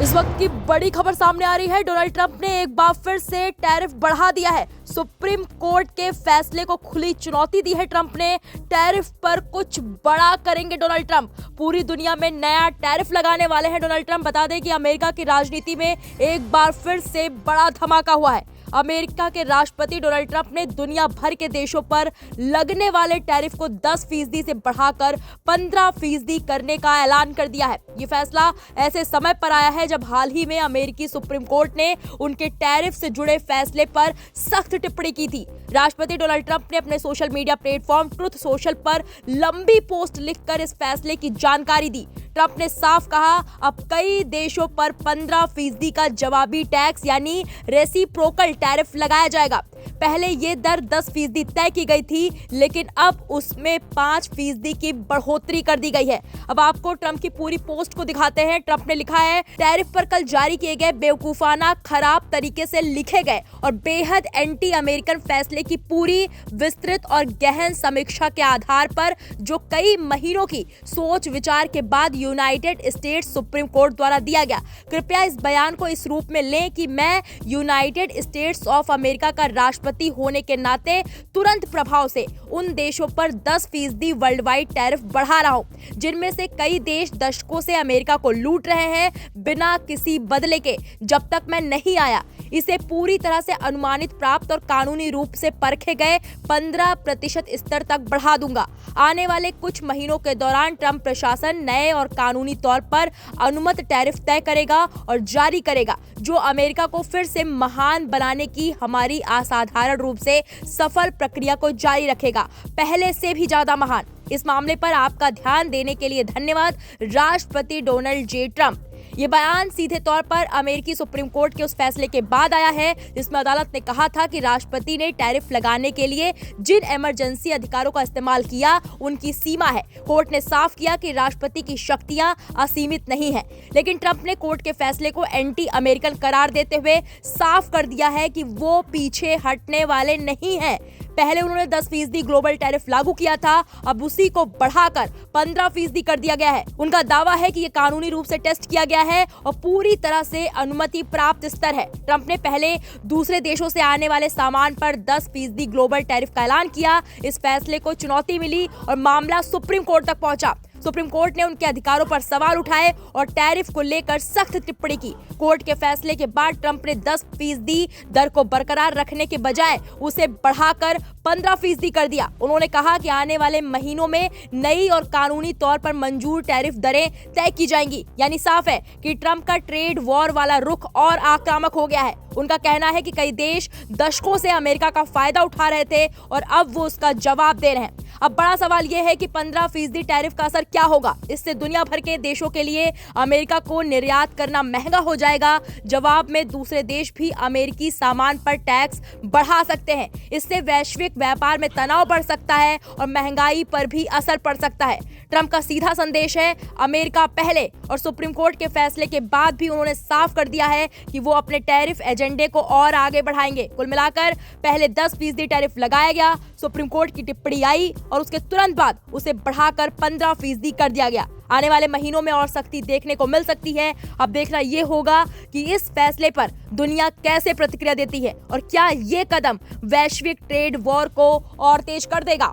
इस वक्त की बड़ी खबर सामने आ रही है। डोनाल्ड ट्रंप ने एक बार फिर से टैरिफ बढ़ा दिया है। सुप्रीम कोर्ट के फैसले को खुली चुनौती दी है ट्रंप ने। टैरिफ पर कुछ बड़ा करेंगे डोनाल्ड ट्रंप। पूरी दुनिया में नया टैरिफ लगाने वाले हैं डोनाल्ड ट्रंप। बता दें कि अमेरिका की राजनीति में एक बार फिर से बड़ा धमाका हुआ है। अमेरिका के राष्ट्रपति डोनाल्ड ट्रंप ने दुनिया भर के देशों पर लगने वाले टैरिफ को 10% से बढ़ाकर 15% करने का ऐलान कर दिया है। ये फैसला ऐसे समय पर आया है जब हाल ही में अमेरिकी सुप्रीम कोर्ट ने उनके टैरिफ से जुड़े फैसले पर सख्त टिप्पणी की थी। राष्ट्रपति डोनाल्ड ट्रंप ने अपने social media platform truth social पर लंबी पोस्ट लिखकर इस फैसले की जानकारी दी। ट्रंप ने साफ कहा, अब कई देशों पर 15% का जवाबी टैक्स यानी रेसिप्रोकल टैरिफ लगाया जाएगा। पहले ये दर 10% तय की गई थी, लेकिन अब उसमें 5% की बढ़ोतरी कर दी गई है। अब आपको ट्रंप की पूरी पोस्ट को दिखाते हैं। ट्रंप ने लिखा है, टैरिफ पर कल जारी किए गए बेवकूफाना, खराब तरीके से लिखे गए और बेहद एंटी अमेरिकन फैसले की पूरी विस्तृत और गहन समीक्षा के आधार पर जो कई महीनों की सोच विचार के बाद यूनाइटेड स्टेट्स सुप्रीम कोर्ट द्वारा दिया गया। कृपया इस बयान को इस रूप में लें कि मैं यूनाइटेड स्टेट्स ऑफ अमेरिका का राष्ट्रपति होने के नाते तुरंत प्रभाव से उन देशों पर 10% वर्ल्ड वाइड टैरिफ बढ़ा रहा हूं, जिनमें से कई देश दशकों से अमेरिका को लूट रहे हैं बिना किसी बदले के। जब तक मैं नहीं आया, इसे पूरी तरह से अनुमानित, प्राप्त और कानूनी रूप से परखे गए 15% स्तर तक बढ़ा दूंगा। आने वाले कुछ महीनों के दौरान ट्रंप प्रशासन नए और कानूनी तौर पर अनुमत टैरिफ तय करेगा और जारी करेगा, जो अमेरिका को फिर से महान बनाने की हमारी असाधारण रूप से सफल प्रक्रिया को जारी रखेगा, पहले से भी ज्यादा महान। इस मामले पर आपका ध्यान देने के लिए धन्यवाद, राष्ट्रपति डोनाल्ड जे ट्रंप। ये बयान सीधे तौर पर अमेरिकी सुप्रीम कोर्ट के उस फैसले के बाद आया है जिसमें अदालत ने कहा था कि राष्ट्रपति ने टैरिफ लगाने के लिए जिन इमरजेंसी अधिकारों का इस्तेमाल किया उनकी सीमा है। कोर्ट ने साफ किया कि राष्ट्रपति की शक्तियां असीमित नहीं हैं, लेकिन ट्रंप ने कोर्ट के फैसले को एंटी अमेरिकन करार देते हुए साफ कर दिया है कि वो पीछे हटने वाले नहीं हैं। पहले उन्होंने 10% ग्लोबल टैरिफ लागू किया था, अब उसी को बढ़ाकर 15% कर दिया गया है। उनका दावा है कि ये कानूनी रूप से टेस्ट किया गया है और पूरी तरह से अनुमति प्राप्त स्तर है। ट्रंप ने पहले दूसरे देशों से आने वाले सामान पर 10% ग्लोबल टैरिफ का ऐलान किया। इस फैसले को चुनौती मिली और मामला सुप्रीम कोर्ट तक पहुंचा। सुप्रीम कोर्ट ने उनके अधिकारों पर सवाल उठाए और टैरिफ को लेकर सख्त टिप्पणी की। कोर्ट के फैसले के बाद ट्रंप ने 10% दर को बरकरार रखने के बजाय उसे बढ़ाकर 15% कर दिया। उन्होंने कहा कि आने वाले महीनों में नई और कानूनी तौर पर मंजूर टैरिफ दरें तय की जाएंगी। यानी साफ है कि ट्रंप का ट्रेड वॉर वाला रुख और आक्रामक हो गया है। उनका कहना है कि कई देश दशकों से अमेरिका का फायदा उठा रहे थे और अब वो उसका जवाब दे रहे हैं। अब बड़ा सवाल यह है कि 15% टैरिफ का असर क्या होगा। इससे दुनिया भर के देशों के लिए अमेरिका को निर्यात करना महंगा हो जाएगा। जवाब में दूसरे देश भी अमेरिकी सामान पर टैक्स बढ़ा सकते हैं। इससे वैश्विक व्यापार में तनाव बढ़ सकता है और महंगाई पर भी असर पड़ सकता है। ट्रंप का सीधा संदेश है, अमेरिका पहले, और सुप्रीम कोर्ट के फैसले के बाद भी उन्होंने साफ कर दिया है कि वो अपने टैरिफ एजेंडे को और आगे बढ़ाएंगे। कुल मिलाकर पहले 10% टैरिफ लगाया गया, सुप्रीम कोर्ट की टिप्पणी आई और उसके तुरंत बाद उसे बढ़ाकर 15% कर दिया गया। आने वाले महीनों में और सख्ती देखने को मिल सकती है। अब देखना यह होगा कि इस फैसले पर दुनिया कैसे प्रतिक्रिया देती है और क्या ये कदम वैश्विक ट्रेड वॉर को और तेज कर देगा।